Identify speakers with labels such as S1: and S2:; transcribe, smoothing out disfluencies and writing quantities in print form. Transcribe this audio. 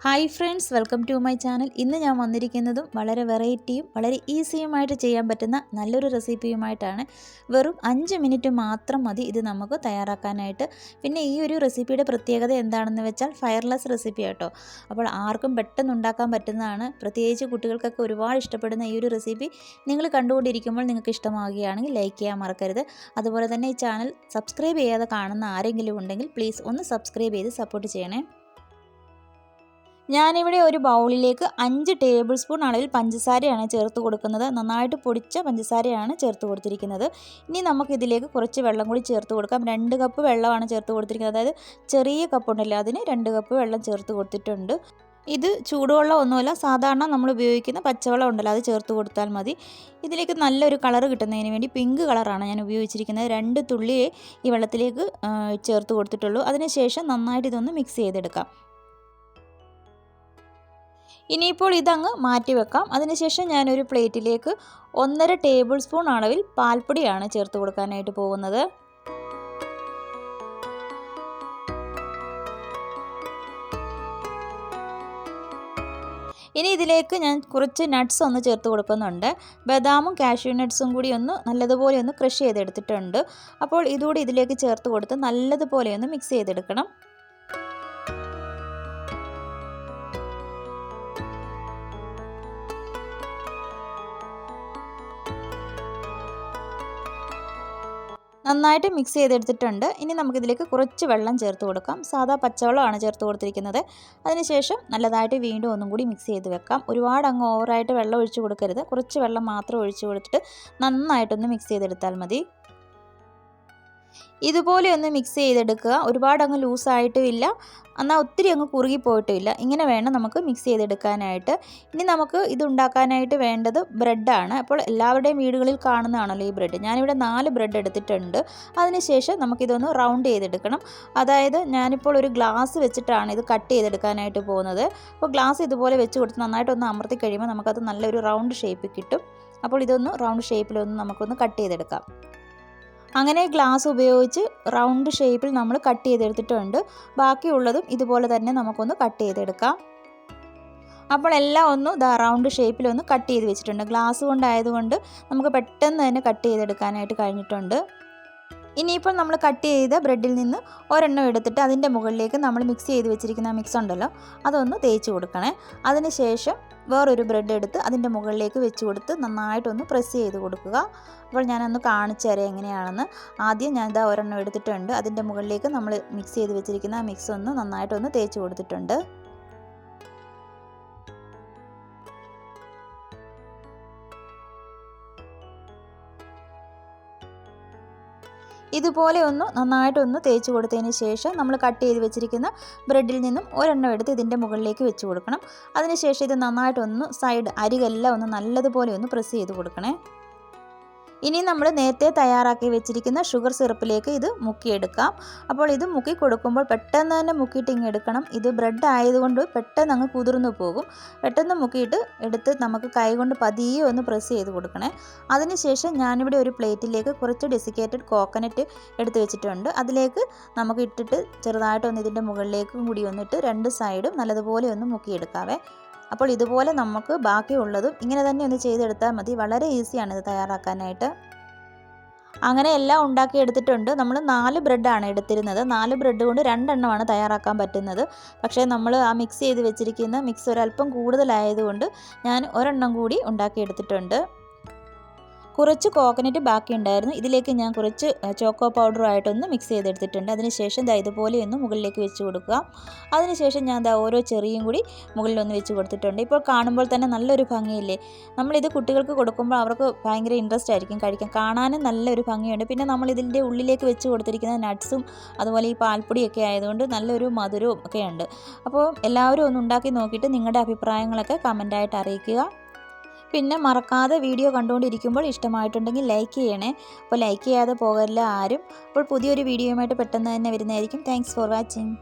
S1: Hi friends, welcome to my channel. ഇന്ന് ഞാൻ വന്നിരിക്കുന്നതും വളരെ വെറൈറ്റിയും വളരെ ഈസിയുമായിട്ട് ചെയ്യാൻ പറ്റുന്ന നല്ലൊരു റെസിപ്പിയുമായിട്ടാണ്. വെറും 5 മിനിറ്റ് മാത്രം മതി ഇത് നമുക്ക് തയ്യാറാക്കാനായിട്ട്. പിന്നെ ഈ ഒരു റെസിപ്പിയുടെ പ്രത്യേകത എന്താണെന്ന് വെച്ചാൽ ഫയർലെസ് റെസിപ്പി കേട്ടോ. അപ്പോൾ ആർക്കും പെട്ടെന്ന് ഉണ്ടാക്കാൻ പറ്റുന്നതാണ്. പ്രത്യേകിച്ച് കുട്ടികൾക്കൊക്കെ ഒരുപാട് ഇഷ്ടപ്പെടുന്ന ഈ ഒരു റെസിപ്പി നിങ്ങൾ കണ്ടുകൊണ്ടിരിക്കുമ്പോൾ നിങ്ങൾക്ക് ഇഷ്ടമാവുകയാണെങ്കിൽ ലൈക്ക് ചെയ്യാൻ മറക്കരുത്. അതുപോലെ തന്നെ ഈ ചാനൽ സബ്സ്ക്രൈബ് ചെയ്യാതെ കാണുന്ന ആരെങ്കിലും ഉണ്ടെങ്കിൽ പ്ലീസ് ഒന്ന് സബ്സ്ക്രൈബ് ചെയ്ത് സപ്പോർട്ട് ചെയ്യണേ. ഞാനിവിടെ ഒരു ബൗളിലേക്ക് 5 ടേബിൾ സ്പൂൺ അളവിൽ പഞ്ചസാരയാണ് ചേർത്ത് കൊടുക്കുന്നത്. നന്നായിട്ട് പൊടിച്ച പഞ്ചസാരയാണ് ചേർത്ത് കൊടുത്തിരിക്കുന്നത്. ഇനി നമുക്കിതിലേക്ക് കുറച്ച് വെള്ളം കൂടി ചേർത്ത് കൊടുക്കാം. 2 കപ്പ് വെള്ളമാണ് ചേർത്ത് കൊടുത്തിരിക്കുന്നത്. അതായത് ചെറിയ കപ്പ് ഉണ്ടല്ലോ, അതിന് 2 കപ്പ് വെള്ളം ചേർത്ത് കൊടുത്തിട്ടുണ്ട്. ഇത് ചൂടുവെള്ളം ഒന്നുമല്ല, സാധാരണ നമ്മൾ ഉപയോഗിക്കുന്ന പച്ചവെള്ളം ഉണ്ടല്ലോ, അത് ചേർത്ത് കൊടുത്താൽ മതി. ഇതിലേക്ക് നല്ലൊരു കളർ കിട്ടുന്നതിന് വേണ്ടി പിങ്ക് കളറാണ് ഞാൻ ഉപയോഗിച്ചിരിക്കുന്നത്. 2 തുള്ളിയെ ഈ വെള്ളത്തിലേക്ക് ചേർത്ത് കൊടുത്തിട്ടുള്ളൂ. അതിനുശേഷം നന്നായിട്ട് ഇതൊന്ന് മിക്സ് ചെയ്തെടുക്കാം. ഇനിയിപ്പോൾ ഇതങ്ങ് മാറ്റി വെക്കാം. അതിനുശേഷം ഞാനൊരു പ്ലേറ്റിലേക്ക് 1.5 ടേബിൾ സ്പൂൺ അളവിൽ പാൽപ്പൊടിയാണ് ചേർത്ത് കൊടുക്കാനായിട്ട് പോകുന്നത്. ഇനി ഇതിലേക്ക് ഞാൻ കുറച്ച് നട്ട്സ് ഒന്ന് ചേർത്ത് കൊടുക്കുന്നുണ്ട്. ബദാമും കാഷ്യൂ നട്ട്സും കൂടി നല്ലതുപോലെ ഒന്ന് ക്രഷ് ചെയ്തെടുത്തിട്ടുണ്ട്. അപ്പോൾ ഇതുകൂടി ഇതിലേക്ക് ചേർത്ത് കൊടുത്ത് നല്ലതുപോലെ ഒന്ന് മിക്സ് ചെയ്തെടുക്കണം. നന്നായിട്ട് മിക്സ് ചെയ്തെടുത്തിട്ടുണ്ട്. ഇനി നമുക്കിതിലേക്ക് കുറച്ച് വെള്ളം ചേർത്ത് കൊടുക്കാം. സാധാ പച്ചവെള്ളമാണ് ചേർത്ത് കൊടുത്തിരിക്കുന്നത്. അതിനുശേഷം നല്ലതായിട്ട് വീണ്ടും ഒന്നും കൂടി മിക്സ് ചെയ്ത് വെക്കാം. ഒരുപാട് അങ്ങ് ഓവറായിട്ട് വെള്ളം ഒഴിച്ച് കൊടുക്കരുത്. കുറച്ച് വെള്ളം മാത്രം ഒഴിച്ച് കൊടുത്തിട്ട് നന്നായിട്ടൊന്ന് മിക്സ് ചെയ്തെടുത്താൽ മതി. ഇതുപോലെ ഒന്ന് മിക്സ് ചെയ്തെടുക്കുക. ഒരുപാട് അങ്ങ് ലൂസായിട്ടും ഇല്ല, എന്നാൽ ഒത്തിരി അങ്ങ് കുറുകിപ്പോയിട്ടുമില്ല. ഇങ്ങനെ വേണം നമുക്ക് മിക്സ് ചെയ്തെടുക്കാനായിട്ട്. ഇനി നമുക്ക് ഇത് ഉണ്ടാക്കാനായിട്ട് വേണ്ടത് ബ്രെഡാണ്. അപ്പോൾ എല്ലാവരുടെയും വീടുകളിൽ കാണുന്നതാണല്ലോ ഈ ബ്രെഡ്. ഞാനിവിടെ 4 ബ്രെഡ് എടുത്തിട്ടുണ്ട്. അതിനുശേഷം നമുക്കിതൊന്ന് റൗണ്ട് ചെയ്തെടുക്കണം. അതായത് ഞാനിപ്പോൾ ഒരു ഗ്ലാസ് വെച്ചിട്ടാണ് ഇത് കട്ട് ചെയ്തെടുക്കാനായിട്ട് പോകുന്നത്. അപ്പോൾ ഗ്ലാസ് ഇതുപോലെ വെച്ച് കൊടുത്ത് നന്നായിട്ടൊന്ന് അമർത്തി കഴിയുമ്പോൾ നമുക്കത് നല്ലൊരു റൗണ്ട് ഷേപ്പ് കിട്ടും. അപ്പോൾ ഇതൊന്ന് റൗണ്ട് ഷേപ്പിലൊന്ന് നമുക്കൊന്ന് കട്ട് ചെയ്തെടുക്കാം. അങ്ങനെ ഗ്ലാസ് ഉപയോഗിച്ച് റൗണ്ട് ഷേപ്പിൽ നമ്മൾ കട്ട് ചെയ്തെടുത്തിട്ടുണ്ട്. ബാക്കിയുള്ളതും ഇതുപോലെ തന്നെ നമുക്കൊന്ന് കട്ട് ചെയ്തെടുക്കാം. അപ്പോൾ എല്ലാം റൗണ്ട് ഷേപ്പിലൊന്ന് കട്ട് ചെയ്ത് വെച്ചിട്ടുണ്ട്. ഗ്ലാസ് കൊണ്ടായതുകൊണ്ട് നമുക്ക് പെട്ടെന്ന് തന്നെ കട്ട് ചെയ്തെടുക്കാനായിട്ട് കഴിഞ്ഞിട്ടുണ്ട്. ഇനിയിപ്പോൾ നമ്മൾ കട്ട് ചെയ്ത ബ്രെഡിൽ നിന്ന് ഒരെണ്ണം എടുത്തിട്ട് അതിൻ്റെ മുകളിലേക്ക് നമ്മൾ മിക്സ് ചെയ്ത് വെച്ചിരിക്കുന്ന മിക്സ് ഉണ്ടല്ലോ, അതൊന്ന് തേച്ച് കൊടുക്കണേ. അതിനുശേഷം വേറൊരു ബ്രെഡ് എടുത്ത് അതിൻ്റെ മുകളിലേക്ക് വെച്ച് കൊടുത്ത് നന്നായിട്ടൊന്ന് പ്രസ് ചെയ്ത് കൊടുക്കുക. അപ്പോൾ ഞാനൊന്ന് കാണിച്ചു തരാം എങ്ങനെയാണെന്ന്. ആദ്യം ഞാൻ ഒരെണ്ണം എടുത്തിട്ടുണ്ട്. അതിൻ്റെ മുകളിലേക്ക് നമ്മൾ മിക്സ് ചെയ്ത് വെച്ചിരിക്കുന്ന മിക്സ് നന്നായിട്ടൊന്ന് തേച്ച് കൊടുത്തിട്ടുണ്ട്. ഇതുപോലെ നന്നായിട്ടൊന്ന് തേച്ച് കൊടുത്തതിന് ശേഷം നമ്മൾ കട്ട് ചെയ്ത് വെച്ചിരിക്കുന്ന ബ്രെഡിൽ നിന്നും ഒരെണ്ണം എടുത്ത് ഇതിൻ്റെ മുകളിലേക്ക് വെച്ച് കൊടുക്കണം. അതിനുശേഷം ഇത് നന്നായിട്ടൊന്ന് അരികെല്ലാം നല്ലതുപോലെ പ്രസ് ചെയ്ത് കൊടുക്കണേ. ഇനി നമ്മൾ നേരത്തെ തയ്യാറാക്കി വെച്ചിരിക്കുന്ന ഷുഗർ സിറപ്പിലേക്ക് ഇത് മുക്കിയെടുക്കാം. അപ്പോൾ ഇത് മുക്കി കൊടുക്കുമ്പോൾ പെട്ടെന്ന് തന്നെ മുക്കിയിട്ട് എടുക്കണം. ഇത് ബ്രെഡ് ആയതുകൊണ്ട് പെട്ടെന്ന് അങ്ങ് കുതിർന്നു പോകും. പെട്ടെന്ന് മുക്കിയിട്ട് എടുത്ത് നമുക്ക് കൈകൊണ്ട് പതിയെ ഒന്ന് പ്രസ് ചെയ്ത് കൊടുക്കണേ. അതിനുശേഷം ഞാനിവിടെ ഒരു പ്ലേറ്റിലേക്ക് കുറച്ച് ഡെസിക്കേറ്റഡ് കോക്കനട്ട് എടുത്ത് വെച്ചിട്ടുണ്ട്. അതിലേക്ക് നമുക്ക് ഇട്ടിട്ട് ചെറുതായിട്ടൊന്ന് ഇതിൻ്റെ മുകളിലേക്കും കൂടി ഒന്നിട്ട് 2 സൈഡും നല്ലതുപോലെ ഒന്ന് മുക്കിയെടുക്കാവേ. അപ്പോൾ ഇതുപോലെ നമുക്ക് ബാക്കിയുള്ളതും ഇങ്ങനെ തന്നെ ഒന്ന് ചെയ്തെടുത്താൽ മതി. വളരെ ഈസിയാണ് ഇത് തയ്യാറാക്കാനായിട്ട്. അങ്ങനെ എല്ലാം ഉണ്ടാക്കിയെടുത്തിട്ടുണ്ട്. നമ്മൾ 4 ബ്രെഡാണ് എടുത്തിരുന്നത്. 4 ബ്രെഡ് കൊണ്ട് 2 എണ്ണമാണ് തയ്യാറാക്കാൻ പറ്റുന്നത്. പക്ഷേ നമ്മൾ ആ മിക്സ് ചെയ്ത് വെച്ചിരിക്കുന്ന മിക്സ് ഒരല്പം കൂടുതലായതുകൊണ്ട് ഞാൻ ഒരെണ്ണം കൂടി ഉണ്ടാക്കിയെടുത്തിട്ടുണ്ട്. കുറച്ച് കോക്കനട്ട് ബാക്കി ഉണ്ടായിരുന്നു. ഇതിലേക്ക് ഞാൻ കുറച്ച് ചോക്കോ പൗഡറുമായിട്ടൊന്ന് മിക്സ് ചെയ്തെടുത്തിട്ടുണ്ട്. അതിനുശേഷം ഇതുപോലെ മുകളിലേക്ക് വെച്ച് കൊടുക്കുക. അതിനുശേഷം ഞാൻ ഓരോ ചെറിയും കൂടി മുകളിലൊന്ന് വെച്ച് കൊടുത്തിട്ടുണ്ട്. ഇപ്പോൾ കാണുമ്പോൾ തന്നെ നല്ലൊരു ഭംഗിയില്ലേ. നമ്മളിത് കുട്ടികൾക്ക് കൊടുക്കുമ്പോൾ അവർക്ക് ഭയങ്കര ഇൻട്രസ്റ്റ് ആയിരിക്കും കഴിക്കാൻ. കാണാനും നല്ലൊരു ഭംഗിയുണ്ട്. പിന്നെ നമ്മൾ ഇതിൻ്റെ ഉള്ളിലേക്ക് വെച്ച് കൊടുത്തിരിക്കുന്ന നട്ട്സും അതുപോലെ ഈ പാൽപ്പൊടിയൊക്കെ ആയതുകൊണ്ട് നല്ലൊരു മധുരവും ഒക്കെ ഉണ്ട്. അപ്പോൾ എല്ലാവരും ഒന്ന് ഉണ്ടാക്കി നോക്കിയിട്ട് നിങ്ങളുടെ അഭിപ്രായങ്ങളൊക്കെ കമൻറ്റായിട്ട് അറിയിക്കുക. പിന്നെ മറക്കാതെ വീഡിയോ കണ്ടുകൊണ്ടിരിക്കുമ്പോൾ ഇഷ്ടമായിട്ടുണ്ടെങ്കിൽ ലൈക്ക് ചെയ്യണേ. അപ്പോൾ ലൈക്ക് ചെയ്യാതെ പോകല്ല ആരും. അപ്പോൾ പുതിയൊരു വീഡിയോയുമായിട്ട് പെട്ടെന്ന് തന്നെ വരുന്നതായിരിക്കും. Thanks for watching.